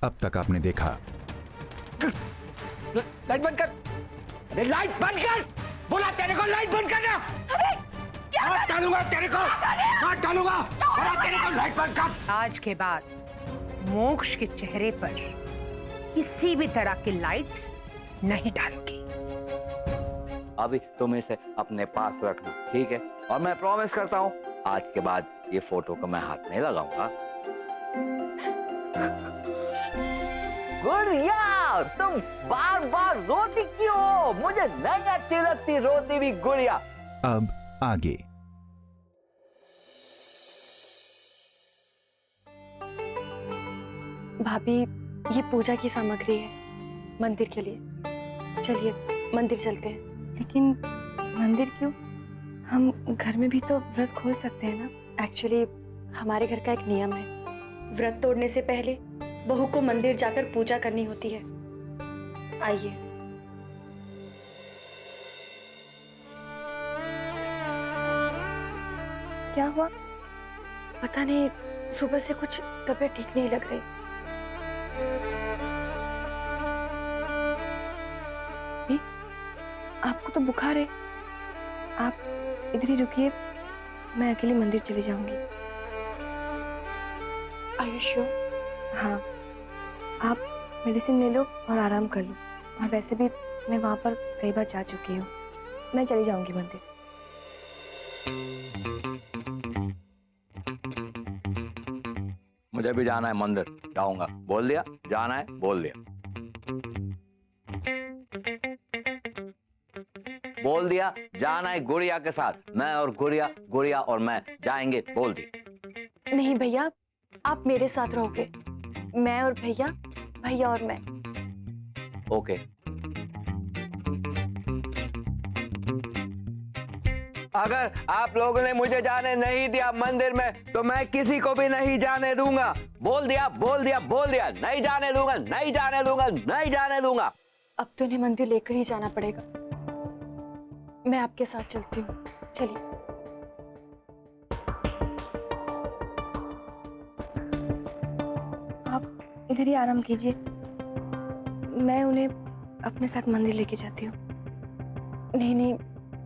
अब तक आपने देखा। लाइट बंद कर। अरे लाइट बंद कर, बोला तेरे को लाइट बंद करना। अरे क्या हाथ डालूंगा तेरे को, हाथ डालूंगा। बोला तेरे को लाइट बंद कर। आज के बाद मोक्ष के चेहरे पर किसी भी तरह की लाइट्स नहीं डालूंगी। अभी तुम इसे अपने पास रखना, ठीक है? और मैं प्रॉमिस करता हूँ आज के बाद ये फोटो को मैं हाथ नहीं लगाऊंगा। गुड़िया, तुम बार बार रोती क्यों हो? मुझे नहीं अच्छी लगती रोती हुई गुड़िया। अब आगे। भाभी, ये पूजा की सामग्री है मंदिर के लिए। चलिए मंदिर चलते हैं। लेकिन मंदिर क्यों? हम घर में भी तो व्रत खोल सकते हैं ना। एक्चुअली हमारे घर का एक नियम है, व्रत तोड़ने से पहले बहू को मंदिर जाकर पूजा करनी होती है। आइए। क्या हुआ? पता नहीं, सुबह से कुछ तबीयत ठीक नहीं लग रही। आपको तो बुखार है। आप इधर ही रुकिए, मैं अकेले मंदिर चली जाऊंगी। Are you sure? हाँ, आप मेडिसिन ले लो और आराम कर लो। और वैसे भी मैं वहां पर कई बार जा चुकी हूँ। मैं चली जाऊंगी मंदिर। मुझे भी जाना है मंदिर, जाऊंगा। बोल दिया जाना है, बोल दिया। बोल दिया जाना है गुड़िया के साथ। मैं और गुड़िया, गुड़िया और मैं जाएंगे, बोल दिया। नहीं भैया, आप मेरे साथ रहोगे। मैं और भैया, भैया और मैं। ओके। अगर आप लोगों ने मुझे जाने नहीं दिया मंदिर में तो मैं किसी को भी नहीं जाने दूंगा। बोल दिया, बोल दिया, बोल दिया। नहीं जाने दूंगा, नहीं जाने दूंगा, नहीं जाने दूंगा। अब तो उन्हें मंदिर लेकर ही जाना पड़ेगा। मैं आपके साथ चलती हूँ। चलिए। आप इधर ही आराम कीजिए, मैं उन्हें अपने साथ मंदिर लेके जाती हूँ। नहीं नहीं,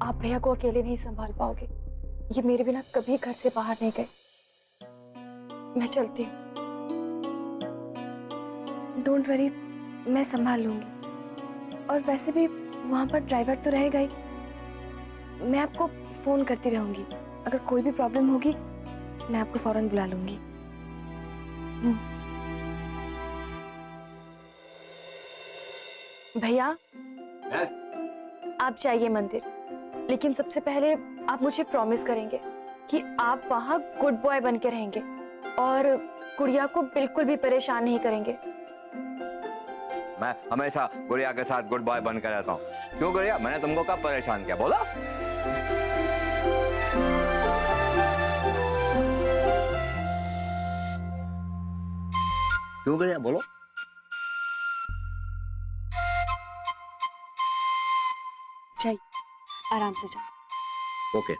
आप भैया को अकेले नहीं संभाल पाओगे। ये मेरे बिना कभी घर से बाहर नहीं गए। मैं चलती हूँ। डोंट वरी, मैं संभाल लूंगी। और वैसे भी वहां पर ड्राइवर तो रहेगा ही। मैं आपको फोन करती रहूंगी। अगर कोई भी प्रॉब्लम होगी मैं आपको फौरन बुला लूंगी। भैया, आप जाइए मंदिर, लेकिन सबसे पहले आप मुझे प्रॉमिस करेंगे कि आप वहां गुड बॉय बन के रहेंगे और गुड़िया को बिल्कुल भी परेशान नहीं करेंगे। मैं हमेशा गुड़िया के साथ गुड बॉय बनकर रहता हूँ। क्यों गुड़िया, मैंने तुमको कब परेशान किया? बोला। क्यों गुड़िया, बोलो। जाइए, आराम से जाओ। ओके।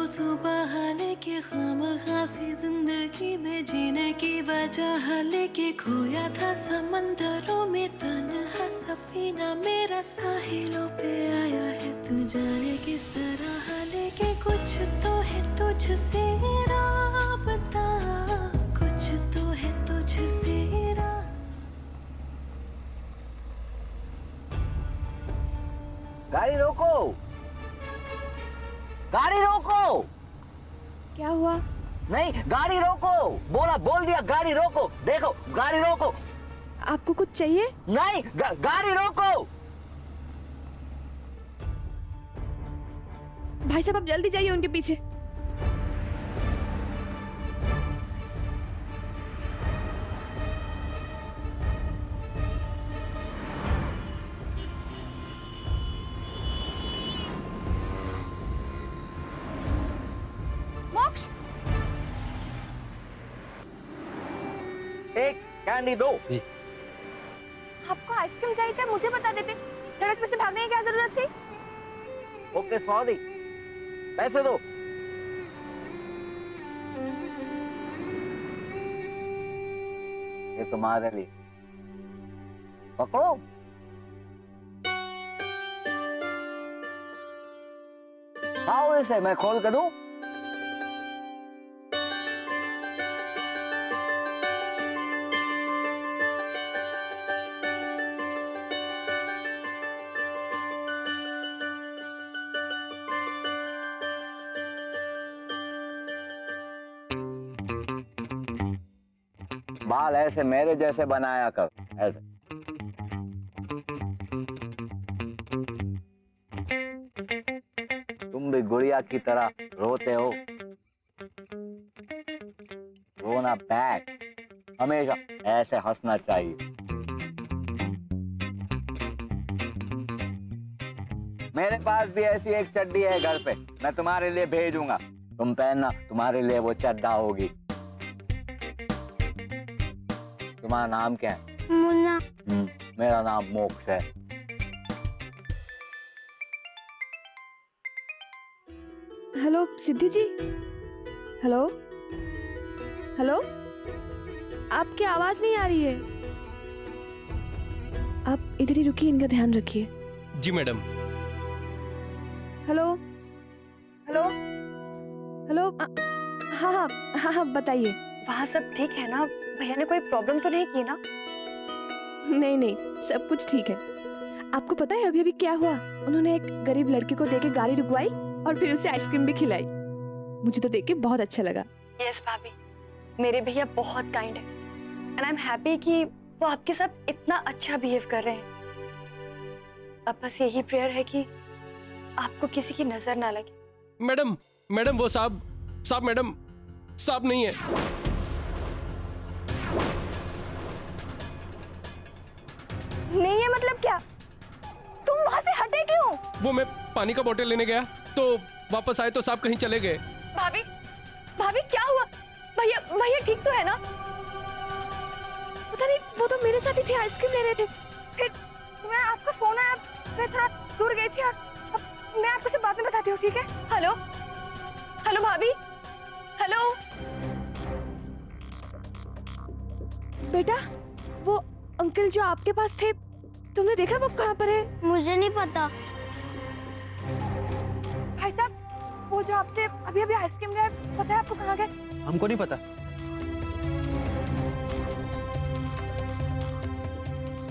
सुबह लेके खामखासी जिंदगी में जीने की वजह लेके खोया था समंदरों में तन्हा सफीना मेरा साहिलों पे आया है। तू जाने किस तरह लेके कुछ तो है तुझसे राबता, कुछ तो है तुझसे गाड़ी रोको, गाड़ी रोको। क्या हुआ? नहीं, गाड़ी रोको। बोला, बोल दिया गाड़ी रोको। देखो, गाड़ी रोको। आपको कुछ चाहिए? नहीं, गाड़ी रोको। भाई साहब, आप जल्दी जाइए उनके पीछे। कैंडी दो। आपको आइसक्रीम चाहिए था, मुझे बता देते। सड़क पे से भागने की क्या जरूरत थी? ओके सॉरी, पैसे दो। ये तुम्हारे लिए, पकड़ो। खाओ इसे, मैं खोल कर दूं? बाल ऐसे मेरे जैसे बनाया कर, ऐसे। तुम भी गुड़िया की तरह रोते हो। रोना बैक, हमेशा ऐसे हंसना चाहिए। मेरे पास भी ऐसी एक चड्डी है घर पे, मैं तुम्हारे लिए भेजूंगा, तुम पहनना, तुम्हारे लिए वो चड्डा होगी। तुम्हारा नाम क्या है? मुन्ना। मेरा नाम मोक्ष है। हेलो सिद्धि जी। हेलो हेलो, आपकी आवाज नहीं आ रही है। आप इधर ही रुकिए, इनका ध्यान रखिए। जी मैडम। हेलो हेलो हेलो, हाँ हाँ हाँ हाँ, बताइए। वहाँ सब ठीक है ना? भैया ने कोई प्रॉब्लम तो नहीं की ना? नहीं नहीं, सब कुछ ठीक है। आपको पता है अभी अभी क्या हुआ? उन्होंने एक गरीब लड़की को देके गाड़ी रुकवाई और फिर उसे आइसक्रीम भी खिलाई। मुझे तो देख के बहुत अच्छा लगा। यस भाभी, मेरे भैया बहुत काइंड है एंड आई एम हैप्पी कि वो आपके साथ इतना अच्छा बिहेव कर रहे हैं। अब बस यही प्रेयर है कि आपको किसी की नजर ना लगे। मैडम मैडम, वो साहब मैडम साहब नहीं है। नहीं है मतलब क्या? तुम वहां से हटे क्यों? वो मैं पानी का बोतल लेने गया तो वापस आए तो साहब कहीं चले गए। भाभी भाभी क्या हुआ? भैया भैया ठीक तो है ना? पता नहीं, वो तो मेरे साथ ही थे, आइसक्रीम ले रहे थे। फिर मैं, आपका फोन आया, मैं थोड़ा दूर गई थी और अब मैं आपको सब बाद में बताती हूँ, ठीक है? हेलो हेलो भाभी, हेलो बेटा, वो अंकल जो आपके पास थे, तुमने देखा वो कहाँ पर है? मुझे नहीं पता। भाई साहब, वो जो आपसे अभी अभी आइसक्रीम गए, पता है आपको कहाँ गए? हमको नहीं पता।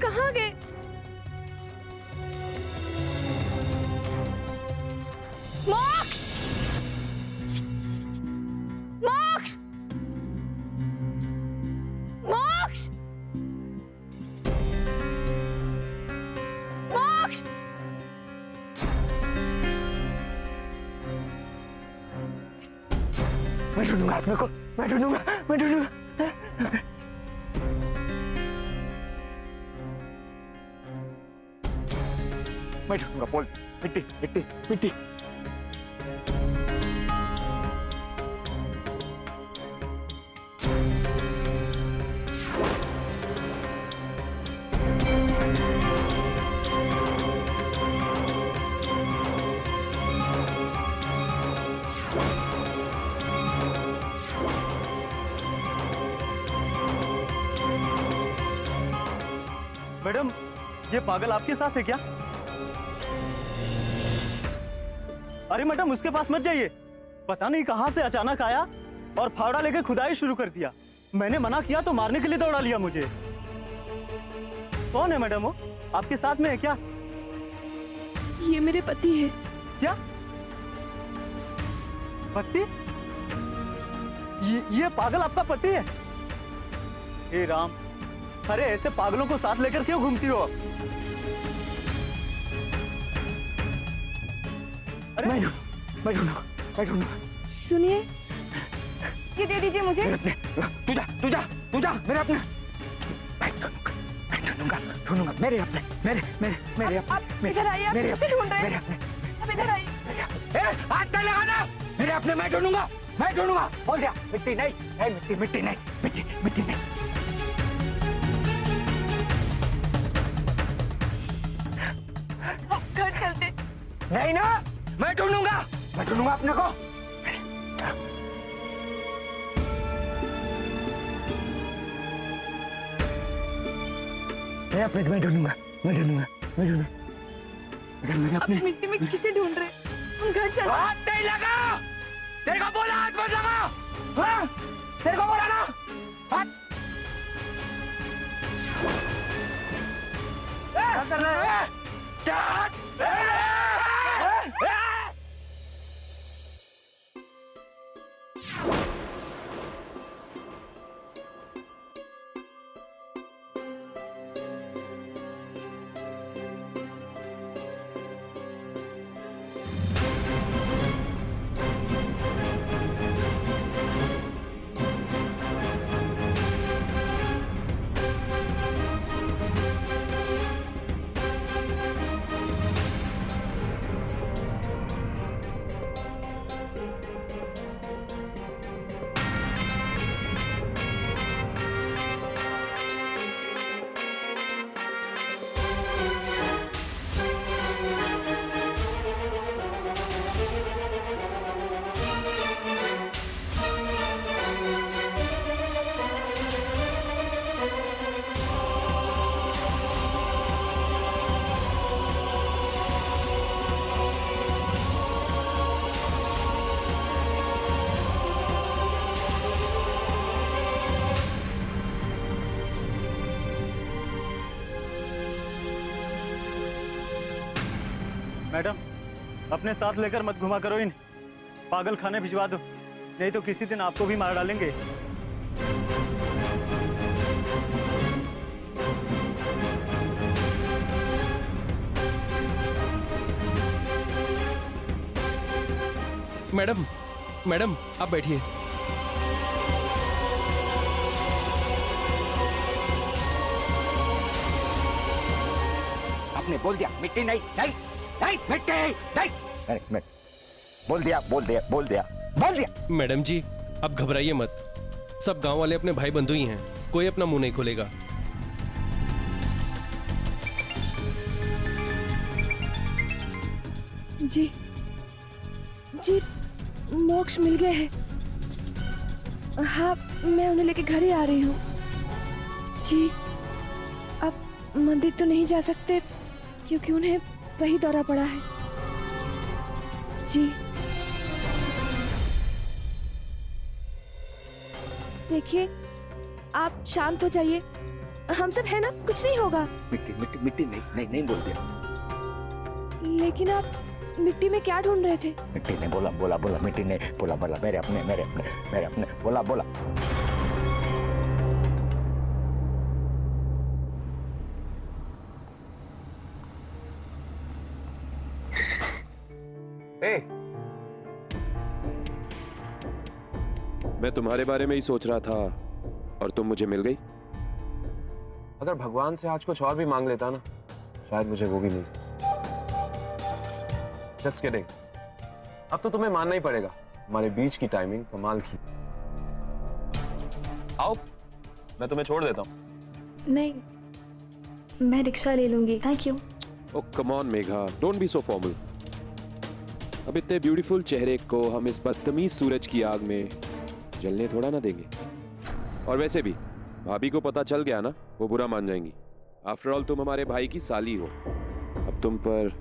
कहाँ गए? मोक्ष! मोक्ष! मोक्ष! मोक्ष! मैं ढूंढूंगा अपने को, मैं ढूंढूंगा, मैं ढूंढूंगा। मैं ढूंढूंगा, बोल। मिट्टी मिट्टी मिट्टी। मैडम, ये पागल आपके साथ है क्या? अरे मैडम, उसके पास मत जाइए। पता नहीं कहां से अचानक आया और फावड़ा लेकर खुदाई शुरू कर दिया। मैंने मना किया तो मारने के लिए दौड़ा लिया मुझे। कौन है मैडम वो? आपके साथ में है क्या? ये मेरे पति है। क्या पति? ये पागल आपका पति है? हे राम, अरे ऐसे पागलों को साथ लेकर क्यों घूमती हो? अरे मैं ढूंढूंगा। सुनिए, ये दे दीजिए मुझे। तू जा, मेरे अपने। मैं ढूंढूंगा, मेरे अपने, मेरे आप इधर आइए, आप किसे ढूंढ रहे हैं? आप इधर आइए। हाथ नहीं लगाना, मेरे अपने। मैं ढूंढूंगा। बोल दिया, मिट्टी नहीं, मिट्टी नहीं। नहीं ना, मैं ढूंढूंगा अपने को। अपने मैं ढूंढूंगा। अगर मेरे अपने मिट्टी में किसे ढूंढ रहे? हम घर चल। हाथ नहीं लगा, तेरे को बोला हाथ मत लगा। हाँ? तेरे को बोला ना हाथ। क्या कर रहे हैं? मैडम, अपने साथ लेकर मत घुमा करो इन्हें, पागल खाने भिजवा दो, नहीं तो किसी दिन आपको भी मार डालेंगे। मैडम, मैडम आप बैठिए। आपने बोल दिया मिट्टी नहीं, मिट्टी नहीं। बोल दिया। मैडम जी आप घबराइए मत, सब गांव वाले अपने भाई बंधु ही हैं, कोई अपना मुंह नहीं खोलेगा। जी मोक्ष मिल गए हैं। हाँ, मैं उन्हें लेके घर ही आ रही हूँ। जी अब मंदिर तो नहीं जा सकते क्योंकि उन्हें वही दौरा पड़ा है। जी देखिए, आप शांत हो जाइए, हम सब है ना, कुछ नहीं होगा। मिट्टी नहीं बोल दिया। लेकिन आप मिट्टी में क्या ढूंढ रहे थे? मिट्टी ने बोला मिट्टी ने बोला मेरे अपने बोला। मैं तुम्हारे बारे में ही सोच रहा था और तुम मुझे मिल गई। अगर भगवान से आज कुछ और भी मांग लेता ना, शायद मुझे वो भी मिल। Just kidding. अब तो तुम्हें मानना ही पड़ेगा, हमारे बीच की टाइमिंग कमाल की। आओ, मैं तुम्हें छोड़ देता हूँ। नहीं, मैं रिक्शा ले लूंगी, thank you. Oh come on Megha, don't be so formal. अब इतने ब्यूटीफुल चेहरे को हम इस बदतमीज सूरज की आग में जलने थोड़ा ना देंगे। और वैसे भी भाभी को पता चल गया ना, वो बुरा मान जाएंगी। आफ्टर ऑल तुम हमारे भाई की साली हो, अब तुम पर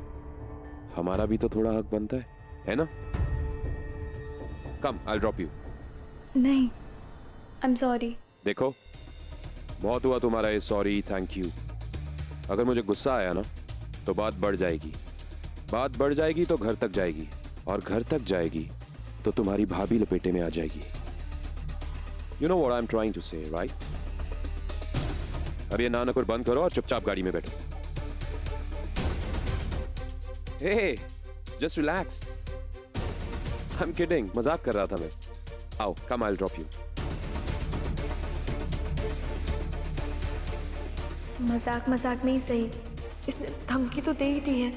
हमारा भी तो थोड़ा हक बनता है ना? कम, आई विल ड्रॉप यू। नहीं, आई एम सॉरी। देखो, बहुत हुआ तुम्हारा ये सॉरी थैंक यू। अगर मुझे गुस्सा आया ना तो बात बढ़ जाएगी तो घर तक जाएगी, और घर तक जाएगी तो तुम्हारी भाभी लपेटे में आ जाएगी। You know what I'm trying to say, right? अब ये नानकुर बंद करो और चुपचाप गाड़ी में बैठो। Hey, just relax. I'm kidding, मजाक कर रहा था मैं। आओ, come I'll drop you. मजाक में ही सही, इसने धमकी तो दे ही दी है।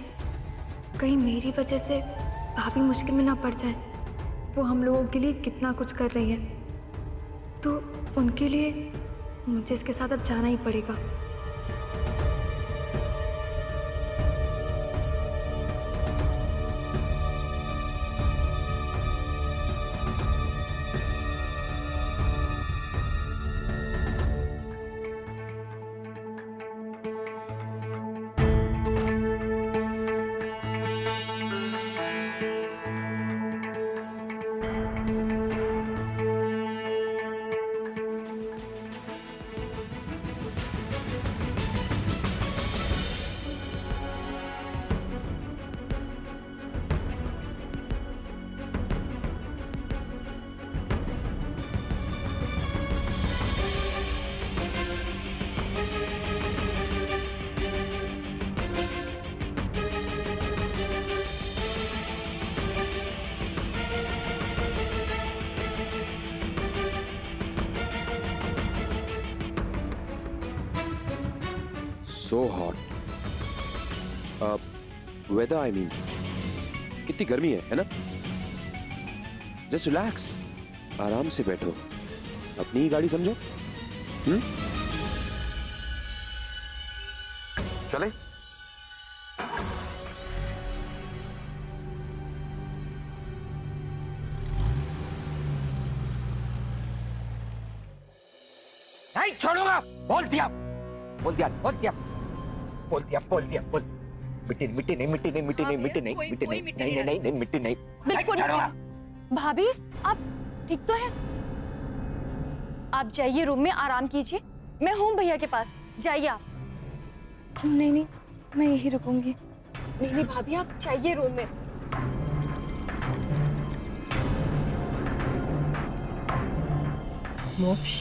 कहीं मेरी वजह से भाभी मुश्किल में ना पड़ जाए। वो हम लोगों के लिए कितना कुछ कर रही है, तो उनके लिए मुझे इसके साथ अब जाना ही पड़ेगा। so hot. Weather, I mean. कितनी गर्मी है ना? Just relax. आराम से बैठो. अपनी ही गाड़ी समझो. चले? नहीं छोड़ूंगा। बोल दिया मिट्टी नहीं बिल्कुल छोड़ूंगा। भाभी, आप ठीक तो हैं? आप जाइए रूम में आराम कीजिए, मैं हूँ भैया के पास, जाइए आप। नहीं, मैं यही रुकूंगी। नहीं भाभी, आप जाइए रूम में। मोक्ष,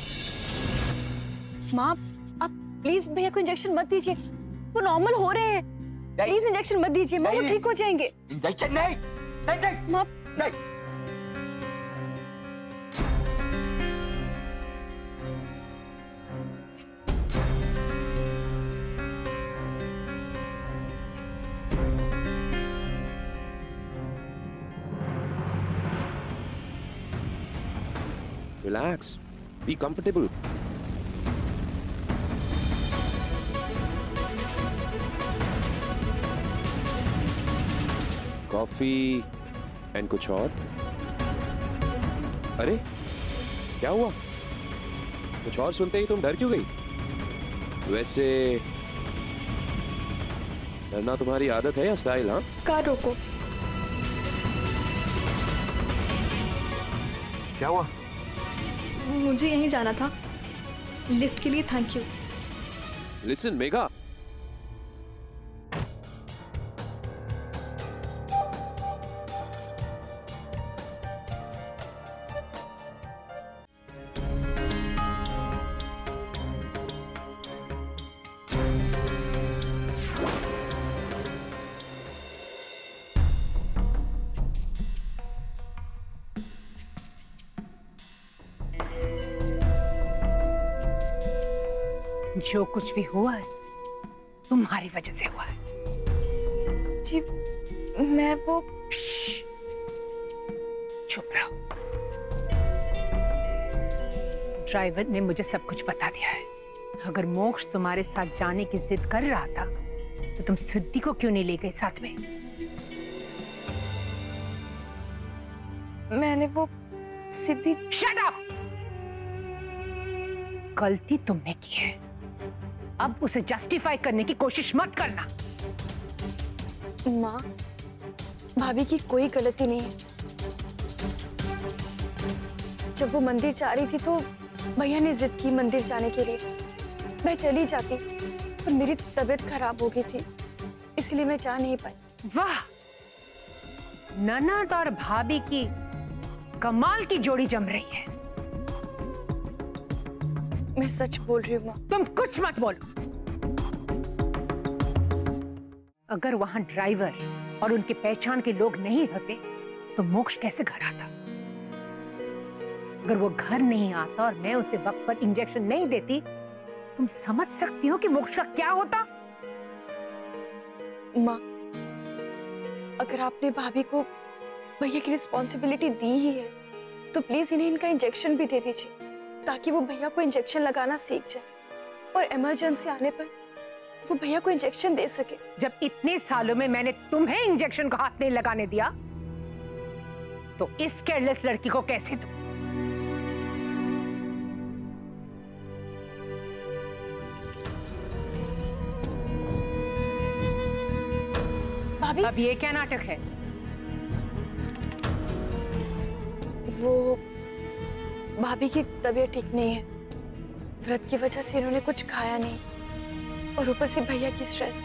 माँ, आप प्लीज भैया को इंजेक्शन मत दीजिए, वो नॉर्मल हो रहे हैं। प्लीज इंजेक्शन मत दीजिए, माँ, वो नहीं। ठीक हो जाएंगे। इंजेक्शन नहीं। माँ, नहीं। Relax. Be comfortable. Coffee and कुछ और? अरे क्या हुआ? कुछ और सुनते ही तुम डर क्यों गई? वैसे डरना तुम्हारी आदत है या स्टाइल? हाँ, कार रोको। क्या हुआ? मुझे यहीं जाना था, लिफ्ट के लिए थैंक यू। लिसन मेघा, जो कुछ भी हुआ है तुम्हारी वजह से हुआ है। जी, मैं वो चुप रहो। ड्राइवर ने मुझे सब कुछ बता दिया है। अगर मोक्ष तुम्हारे साथ जाने की जिद कर रहा था तो तुम सिद्धि को क्यों नहीं ले गए साथ में? मैंने वो सिद्धि। Shut up! गलती तुमने की है, अब उसे जस्टिफाई करने की कोशिश मत करना। माँ, भाभी की कोई गलती नहीं है। जब वो मंदिर जा रही थी तो भैया ने जिद की मंदिर जाने के लिए। मैं चली जाती पर मेरी तबीयत खराब हो गई थी, इसलिए मैं जा नहीं पाई। वाह, ननद और भाभी की कमाल की जोड़ी जम रही है। मैं सच बोल रही हूँ माँ। तुम कुछ मत बोलो। अगर वहां ड्राइवर और उनके पहचान के लोग नहीं होते तो मोक्ष कैसे घर आता? अगर वो घर नहीं आता और मैं उसे वक्त पर इंजेक्शन नहीं देती, तुम समझ सकती हो कि मोक्ष का क्या होता? माँ, अगर आपने भाभी को भैया की रिस्पॉन्सिबिलिटी दी ही है तो प्लीज इन्हें इनका इंजेक्शन भी दे दीजिए, ताकि वो भैया को इंजेक्शन लगाना सीख जाए और इमरजेंसी आने पर वो भैया को इंजेक्शन दे सके। जब इतने सालों में मैंने तुम्हें इंजेक्शन को हाथ नहीं लगाने दिया तो इस केयरलेस लड़की को कैसे दूं? भाभी, अब ये क्या नाटक है? वो भाभी की तबीयत ठीक नहीं है। व्रत की वजह से इन्होंने कुछ खाया नहीं और ऊपर से भैया की स्ट्रेस।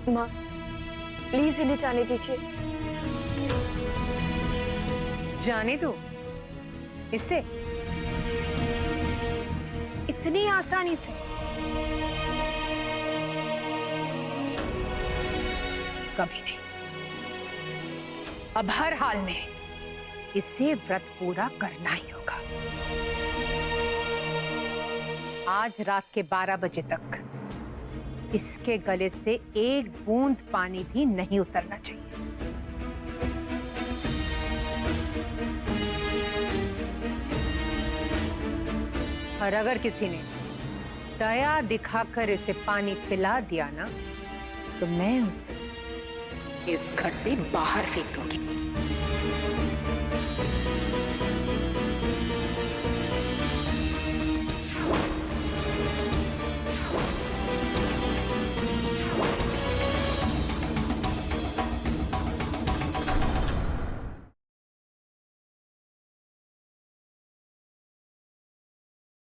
माँ, प्लीज इन्हें जाने दीजिए। जाने दो इसे इतनी आसानी से? कभी नहीं। अब हर हाल में इसे व्रत पूरा करना ही होगा। आज रात के 12 बजे तक इसके गले से एक बूंद पानी भी नहीं उतरना चाहिए। और अगर किसी ने दया दिखाकर इसे पानी पिला दिया ना, तो मैं उसे इस घर से बाहर फेंक दूंगी।